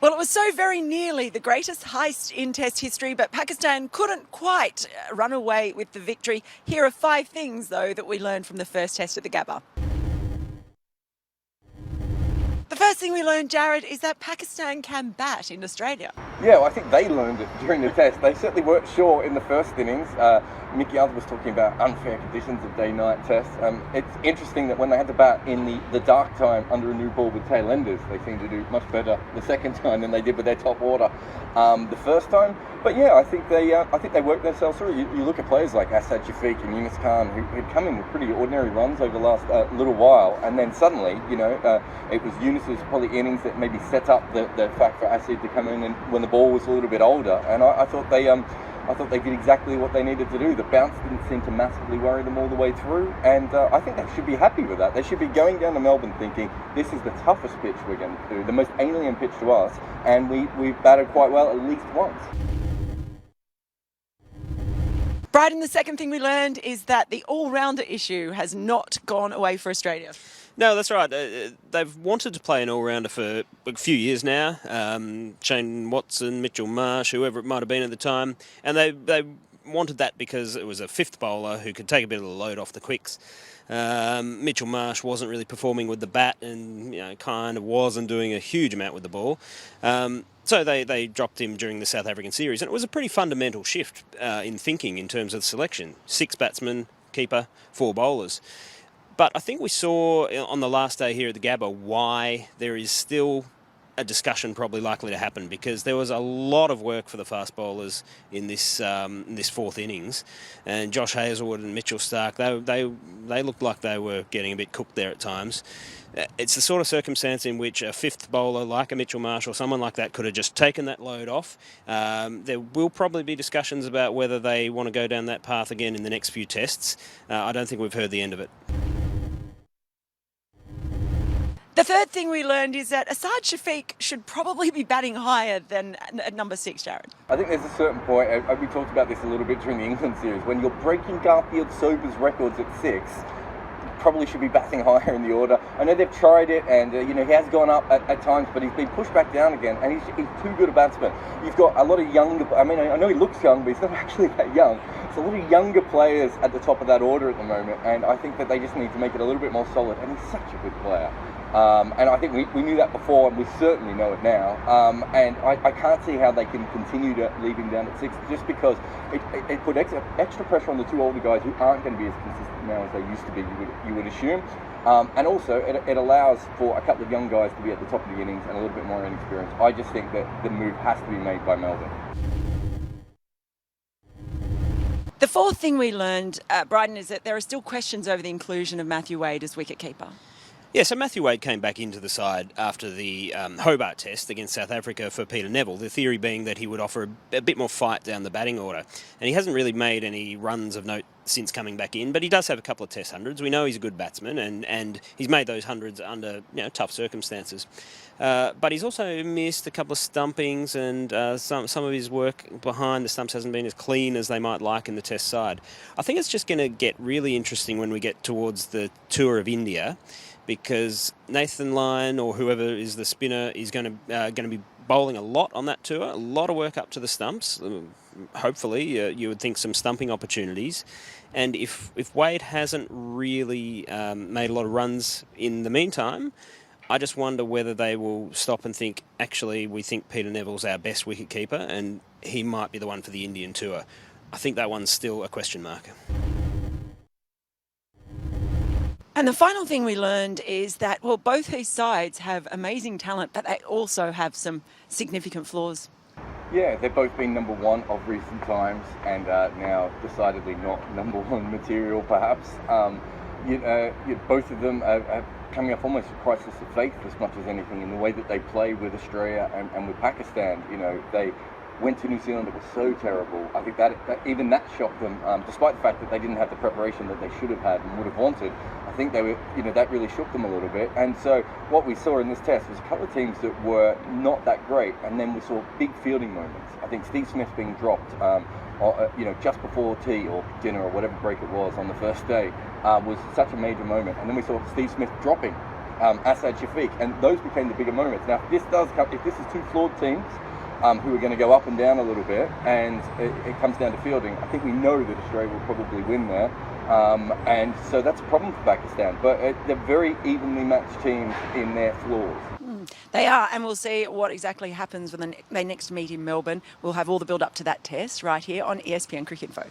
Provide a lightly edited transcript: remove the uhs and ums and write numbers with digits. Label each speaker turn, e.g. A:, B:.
A: Well, it was so very nearly the greatest heist in Test history, but Pakistan couldn't quite run away with the victory. Here are 5 things, though, that we learned from the first Test at the Gabba. The first thing we learned, Jared, is that Pakistan can bat in Australia.
B: Yeah, well, I think they learned it during the test. They certainly weren't sure in the first innings. Mickey Arthur was talking about unfair conditions of day-night tests. It's interesting that when they had to bat in the dark time under a new ball with tail enders, they seemed to do much better the second time than they did with their top order the first time. But yeah, I think they worked themselves through. You look at players like Asad Shafiq and Yunus Khan, who had come in with pretty ordinary runs over the last little while, and then suddenly, it was Yunus's probably innings that maybe set up the fact for Asad to come in and when the ball was a little bit older. And I thought they did exactly what they needed to do. The bounce didn't seem to massively worry them all the way through, and I think they should be happy with that. They should be going down to Melbourne thinking, this is the toughest pitch we're going to do, the most alien pitch to us, and we've batted quite well at least once.
A: Bryden, the second thing we learned is that the all-rounder issue has not gone away for Australia.
C: No, that's right. They've wanted to play an all-rounder for a few years now. Shane Watson, Mitchell Marsh, whoever it might have been at the time. And they wanted that because it was a fifth bowler who could take a bit of the load off the quicks. Mitchell Marsh wasn't really performing with the bat and kind of wasn't doing a huge amount with the ball. So they dropped him during the South African series. And it was a pretty fundamental shift in thinking in terms of selection. 6 batsmen, keeper, 4 bowlers. But I think we saw on the last day here at the Gabba why there is still a discussion probably likely to happen, because there was a lot of work for the fast bowlers in this fourth innings, and Josh Hazlewood and Mitchell Starc, they looked like they were getting a bit cooked there at times. It's the sort of circumstance in which a fifth bowler like a Mitchell Marsh or someone like that could have just taken that load off. There will probably be discussions about whether they want to go down that path again in the next few tests. I don't think we've heard the end of it.
A: The third thing we learned is that Asad Shafiq should probably be batting higher than at number 6, Jared.
B: I think there's a certain point, we talked about this a little bit during the England series, when you're breaking Garfield Sober's records at 6, probably should be batting higher in the order. I know they've tried it, and he has gone up at times, but he's been pushed back down again, and he's too good a batsman. You've got a lot of younger, I know he looks young, but he's not actually that young. There's a lot of younger players at the top of that order at the moment, and I think that they just need to make it a little bit more solid, and he's such a good player. And I think we knew that before, and we certainly know it now. And I can't see how they can continue to leave him down at 6, just because it put extra pressure on the 2 older guys who aren't going to be as consistent now as they used to be, you would assume. And also, it allows for a couple of young guys to be at the top of the innings and a little bit more inexperience. I just think that the move has to be made by Melbourne.
A: The fourth thing we learned, Bryden, is that there are still questions over the inclusion of Matthew Wade as wicketkeeper.
C: Yeah, so Matthew Wade came back into the side after the Hobart Test against South Africa for Peter Neville, the theory being that he would offer a bit more fight down the batting order. And he hasn't really made any runs of note since coming back in, but he does have a couple of Test hundreds. We know he's a good batsman, and he's made those hundreds under tough circumstances. But he's also missed a couple of stumpings, and some of his work behind the stumps hasn't been as clean as they might like in the Test side. I think it's just going to get really interesting when we get towards the tour of India, because Nathan Lyon or whoever is the spinner is going to be bowling a lot on that tour, a lot of work up to the stumps. Hopefully, you would think some stumping opportunities. And if Wade hasn't really made a lot of runs in the meantime, I just wonder whether they will stop and think, actually, we think Peter Neville's our best wicketkeeper and he might be the one for the Indian tour. I think that one's still a question mark.
A: And the final thing we learned is that, well, both these sides have amazing talent, but they also have some significant flaws.
B: Yeah, they've both been number 1 of recent times, and now decidedly not number 1 material, perhaps. Both of them are coming off almost a crisis of faith as much as anything in the way that they play with Australia and with Pakistan. They went to New Zealand, it was so terrible. I think that even that shocked them, despite the fact that they didn't have the preparation that they should have had and would have wanted. I think they were, that really shook them a little bit. And so what we saw in this test was a couple of teams that were not that great, and then we saw big fielding moments. I think Steve Smith being dropped, just before tea or dinner or whatever break it was on the first day, was such a major moment. And then we saw Steve Smith dropping Asad Shafiq, and those became the bigger moments. Now, if this is two flawed teams who are going to go up and down a little bit, and it comes down to fielding, I think we know that Australia will probably win there. And so that's a problem for Pakistan. But they're very evenly matched teams in their flaws.
A: They are, and we'll see what exactly happens when they next meet in Melbourne. We'll have all the build up to that test right here on ESPN Cricket Info.